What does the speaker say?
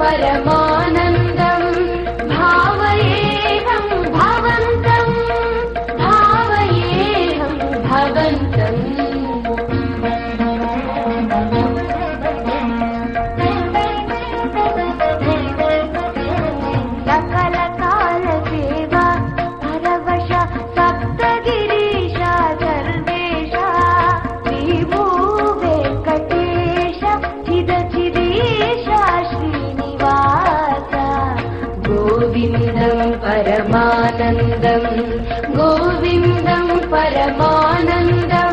परमानन्दं भावयेऽहं भवन्तं भावयेऽहं भवन्तम् सकलकालसेवा परवश सप्तगिरीश सर्वेश विभो वेङ्कटेश चिदचिदीश श्रीनिवास गोविन्दं परमानन्दं गोविन्दं परमानन्दम्